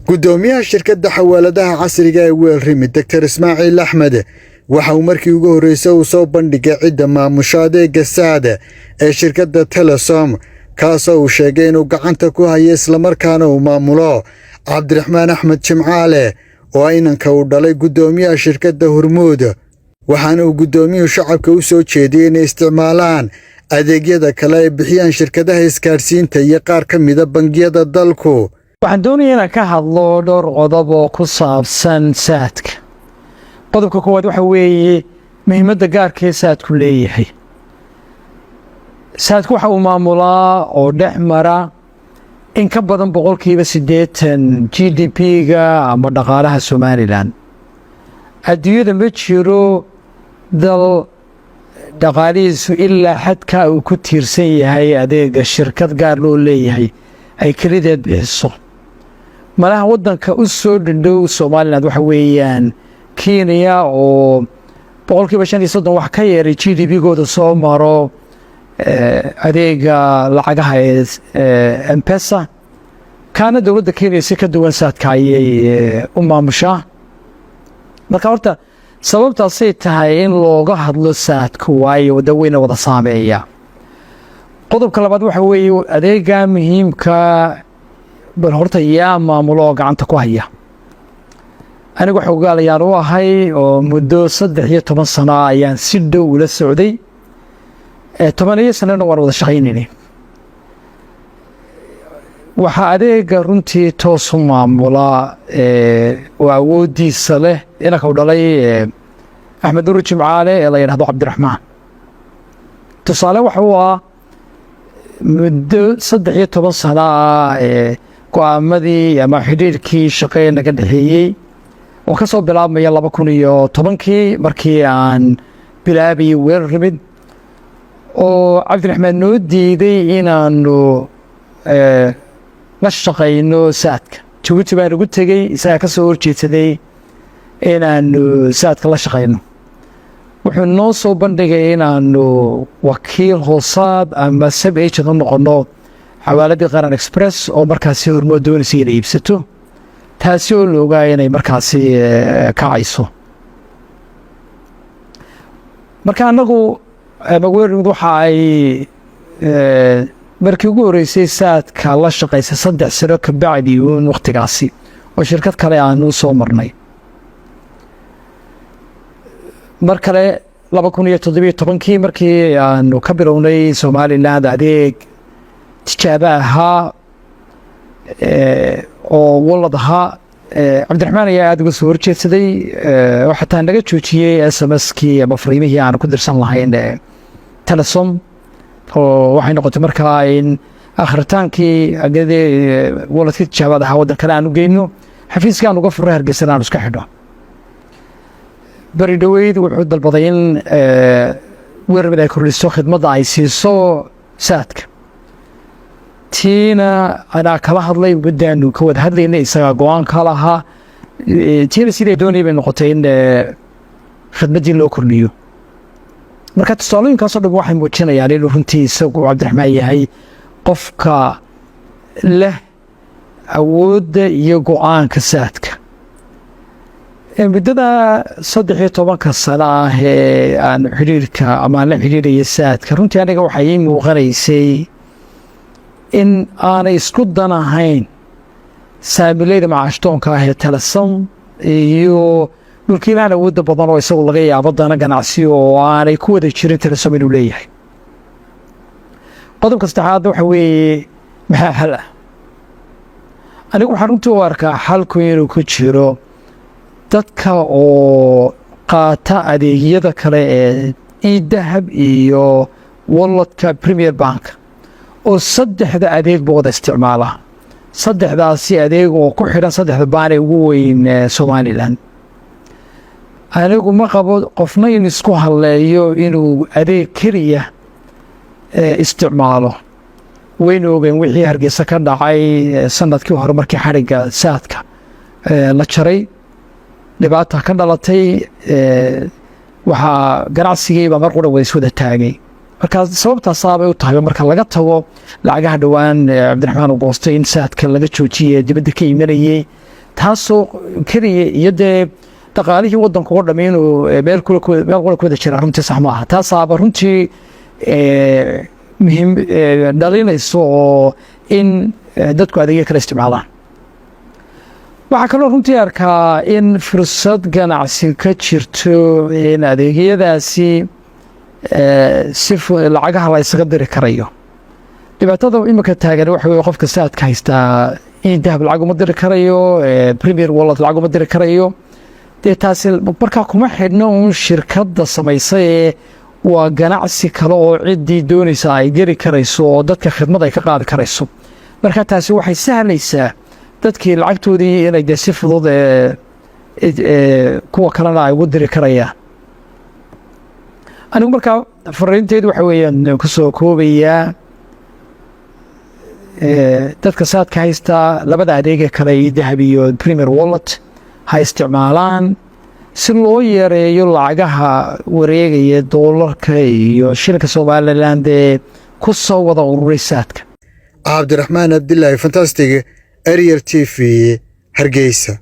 gudoomiyaha shirkadda xawaaladaha casriga ee Weel Remit Dr. Ismaaciil Axmed waxa uu markii ugu horeysay uu soo bandhigay cidda maamusha adeegga saada ee shirkadda Telesom kaasoo uu sheegay inuu gacanta ku hayo isla markaana uu maamulo Cabdiraxmaan Axmed Jimcaale oo inanka uu dhalay gudoomiyaha shirkadda Hormuud waxaana uu gudoomiyuhu shacabka u soo jeediyay inay isticmaalaan adeegyada kale ee bixiyaan shirkadaha isgaarsiinta iyo qaar ka mid ah bangiyada dalku. waxaan doonayaa inaan ka hadlo dhowr qodob oo ku saabsan saadka. qodobka koowaad waxa weeye muhiimadda gaarka ee saadku leeyahay. saadku waxa uu maamulaa oo dhex mara in ka badan 80% GDP-ga ama dhaqaalaha Somaliland. adduunyada ma jiro dal dhaqaalihiisu ilaa xadka uu ku tiirsan yahay adeegga shirkad gaar loo leeyahay ay kelideed bixiso. malaha waddanka u soo dhadhow Somaliland waxa weeyaan Kenya oo 35% wax ka yeeray GDP-gooda soo maro adeegga lacagaha ee M-Pesa. kaana dowladda Kenya si ka duwan saadka ayay u maamushaa. marka horta sababtaasay tahay in looga hadlo saadku waayo wadaweyne wada saameeya. qodobka labaad waxa weeye adeegga muhiimka bal horta yaa maamulo oo gacanta ku haya. anigu xogaalayaan u ahay oo muddo 13 sano ayaan si dhow ula socday. 10 sanana waan wada shaqaynaynay. waxaa adeegga runtii toos u maamula oo awoodiisa leh inanka uu dhalay Axmed Nuur Jimcaale ee la yidhaahdo Cabdiraxmaan. tusaale waxa uu ah muddo 13 sano go'aamadii ama xidhiidhkii shaqee naga dhexeeyey oo ka soo bilaabmaya 2010 markii aan bilaabayay Weel Remit oo Cabdiraxmaan noo diiday inaanu la shaqayno saadka. Jabuuti baan ugu tegey isagaa ka soo horjeedsaday inaanu saadka la shaqayno. wuxuu noo soo bandhigay inaanu wakiil hoosaad ama sub agent u noqono xawaaladii Qaran Express oo markaasi Hormuud doonaysa inay iibsato. taasi oo la ogaa inay markaasi kacayso. marka anagu Weel Remit waxa ay markii ugu horeysay saadka la shaqaysay 3 sano ka bacdi waqtigaasi oo shirkad kale aanu soo marnay. mar kale 2017 markii aanu ka bilownay Somaliland adeeg tijaabo ahaa oo walad ahaa Cabdiraxmaan ayaa aad uga soo horjeedsaday oo xataa naga joojiyay SMS-kii ama fariimihii aan ku dirsan lahayn Telesom. oo waxay noqotay markaa in akhritaankii agadee waladkii tijaabada ahaa waddan kale aan u geyno xafiiska aan uga furray Hargeysa aan iska xidho. bari dhaweyd wuxuu dalbaday in Weel Remit ay kordhiso khidmadda ay siiso saadka. tiina anaa kala hadlay muddaanu ka wada hadlaynay isagaa go-aan ka lahaa. tiina siday doonayay bay noqotay in khidmaddii loo kordhiyo. marka tusaalooyinkaasoo dhan waxay muujinayaan inuu runtii isagu Cabdiraxmaan yahay qofka leh awoodda iyo go-aanka saadka. muddada 13 sano ah ee aan xidhiidhka ama aan la xidhiidhaya saadka runtii aniga waxay ii muuqanaysay in aanay isku dan ahayn saamilayda macaashtoonka ah ee Telesom iyo dhulkiilaan awoodda badan oo isagu laga yaabo dana ganacsi oo aanay ku wada jirin Telesom inuu leeyahay. qodobka saddexaad waxa weeye maxaa xal ah. anigu waxaan runtii u arkaa xalku inuu ku jiro dadka oo qaata adeegyada kale ee e-dahab iyo walletka Premier Bank oo 3 adeegba wada isticmaala. 3daasi adeeg oo ku xidhan 3 baan ee ugu weyn Somaliland. anigu ma qabo qofna in isku haleeyo inuu adeeg keliya isticmaalo. waynu ogeyn wixii Hargeysa ka dhacay sanadkii hore markii xadhigga saadka la jaray. dhibaata ka dhalatay waxaa ganacsigiiba mar qura way iswada taagay. marka sababtaas ay u tahay marka laga tago lacagaha dhawaan Cabdiraxmaan uu goostay in saadka laga joojiyo dibadda ka imanayay taasoo keliya iyo dee dhaqaalihii waddanka oo dhammi inuu meel kula ku wada jira runtii sax ma aha taasaaba runtii muhiim dhalinayso oo in dadku adeegyo kala isticmaalaan waxaa kaloo runtii arkaa in fursad ganacsi ka jirto in adeegyadaasi si lacagaha la isaga diri karayo dhibaatada imika taagan waxa weeye qofka saadka haystaa in dahab lacag uma diri karayo premier wallet lacag uma diri karayo dee taasi markaa kuma xidhno uun shirkadda samaysay ee waa ganacsi kale oo ciddii doonaysa ay geli karayso oo dadka khidmad ay ka qaadi karayso marka taasi waxay sahlaysaa dadkii lacagtoodii inay dee si fudud kuwa kalena ay ugu diri karayaan anigu markaa fariinteedu waxa weeyaan ku soo koobayaa dadka saadka haystaa labada adeega kale iyo dahab iyo premier wallet ha isticmaalaan si loo yareeyo lacagaha wareegaya doolarka iyo shilinka somaliland ee ku soo wada ururay saadka cabdiraxmaan abdilaahi fantastic ariel TV hargeysa